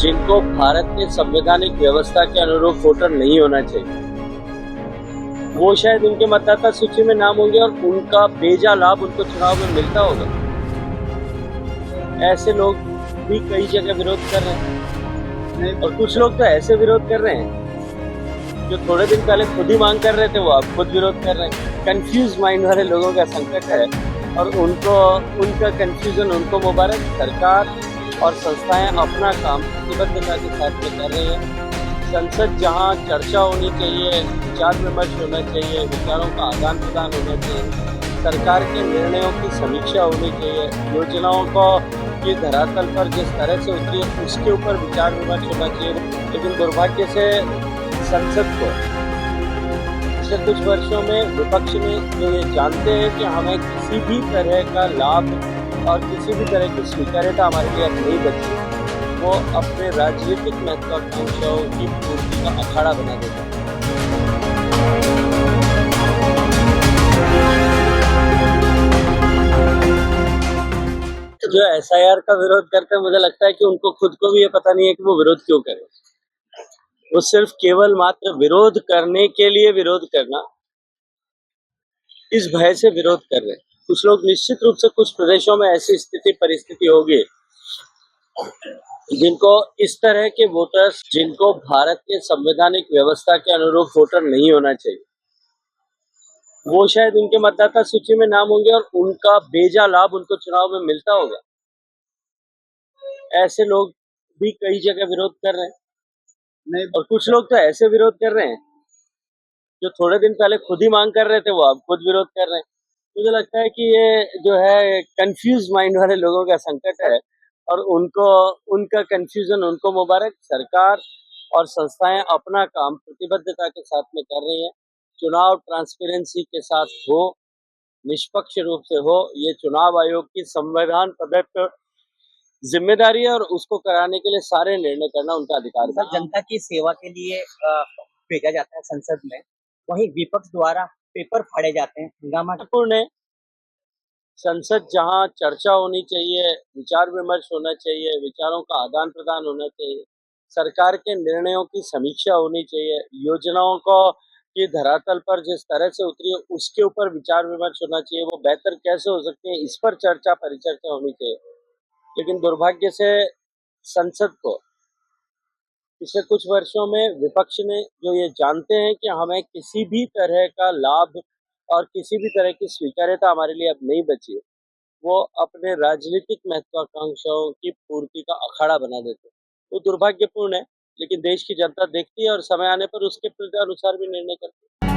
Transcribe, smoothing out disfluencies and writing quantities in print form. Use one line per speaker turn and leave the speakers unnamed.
जिनको भारत के संवैधानिक व्यवस्था के अनुरूप वोटर नहीं होना चाहिए, वो शायद उनके मतदाता सूची में नाम होंगे और उनका बेजा लाभ उनको चुनाव में मिलता होगा। ऐसे लोग भी कई जगह विरोध कर रहे हैं और कुछ लोग तो ऐसे विरोध कर रहे हैं जो थोड़े दिन पहले खुद ही मांग कर रहे थे, वो अब खुद विरोध कर रहे हैं। कंफ्यूज माइंड वाले लोगों का संकट है और उनका कंफ्यूजन उनको मुबारक। सरकार और संस्थाएं अपना काम प्रतिबद्धता के साथ में कर रही हैं। संसद जहां चर्चा होनी चाहिए, विचार विमर्श होना चाहिए, विचारों का आदान प्रदान होना चाहिए, सरकार के निर्णयों की समीक्षा होनी चाहिए, योजनाओं को ये धरातल पर जिस तरह से होती है उसके ऊपर विचार विमर्श होना चाहिए। लेकिन दुर्भाग्य से संसद को पिछले कुछ वर्षों में विपक्ष ने जो ये जानते हैं कि हमें किसी भी तरह का लाभ और किसी भी तरह की स्वीकार्यता हमारे लिए अब नहीं बची, वो अपने राजनीतिक महत्वाकांक्षाओं की पूर्ति का अखाड़ा बना देता है। जो एसआईआर का विरोध करते हैं, मुझे लगता है कि उनको खुद को भी ये पता नहीं है कि वो विरोध क्यों करें। वो सिर्फ केवल मात्र विरोध करने के लिए विरोध करना, इस भय से विरोध कर रहे हैं। कुछ लोग निश्चित रूप से कुछ प्रदेशों में ऐसी स्थिति परिस्थिति होगी जिनको इस तरह के वोटर्स, जिनको भारत के संवैधानिक व्यवस्था के अनुरूप वोटर नहीं होना चाहिए, वो शायद उनके मतदाता सूची में नाम होंगे और उनका बेजा लाभ उनको चुनाव में मिलता होगा। ऐसे लोग भी कई जगह विरोध कर रहे हैं और कुछ लोग तो ऐसे विरोध कर रहे हैं जो थोड़े दिन पहले खुद ही मांग कर रहे थे, वो अब खुद विरोध कर रहे हैं। मुझे लगता है कि ये जो है कंफ्यूज माइंड वाले लोगों का संकट है और उनका कंफ्यूजन उनको मुबारक। सरकार और संस्थाएं अपना काम प्रतिबद्धता के साथ में कर रही हैं। चुनाव ट्रांसपेरेंसी के साथ हो, निष्पक्ष रूप से हो, ये चुनाव आयोग की संविधान प्रदत्त जिम्मेदारी है और उसको कराने के लिए सारे निर्णय करना उनका अधिकार है।
जनता की सेवा के लिए भेजा जाता है संसद में, वहीं विपक्ष द्वारा पेपर फाड़े जाते हैं, हंगामा।
महत्वपूर्ण है। संसद जहां चर्चा होनी चाहिए, विचार विमर्श होना चाहिए, विचारों का आदान प्रदान होना चाहिए, सरकार के निर्णयों की समीक्षा होनी चाहिए, योजनाओं को की धरातल पर जिस तरह से उतरी है उसके ऊपर विचार विमर्श होना चाहिए, वो बेहतर कैसे हो सकते हैं इस पर चर्चा परिचर्चा होनी चाहिए। लेकिन दुर्भाग्य से संसद को पिछले कुछ वर्षों में विपक्ष ने जो ये जानते हैं कि हमें किसी भी तरह का लाभ और किसी भी तरह की स्वीकार्यता हमारे लिए अब नहीं बची है, वो अपने राजनीतिक महत्वाकांक्षाओं की पूर्ति का अखाड़ा बना देते हैं। वो दुर्भाग्यपूर्ण है, लेकिन देश की जनता देखती है और समय आने पर उसके अनुसार भी निर्णय करती है।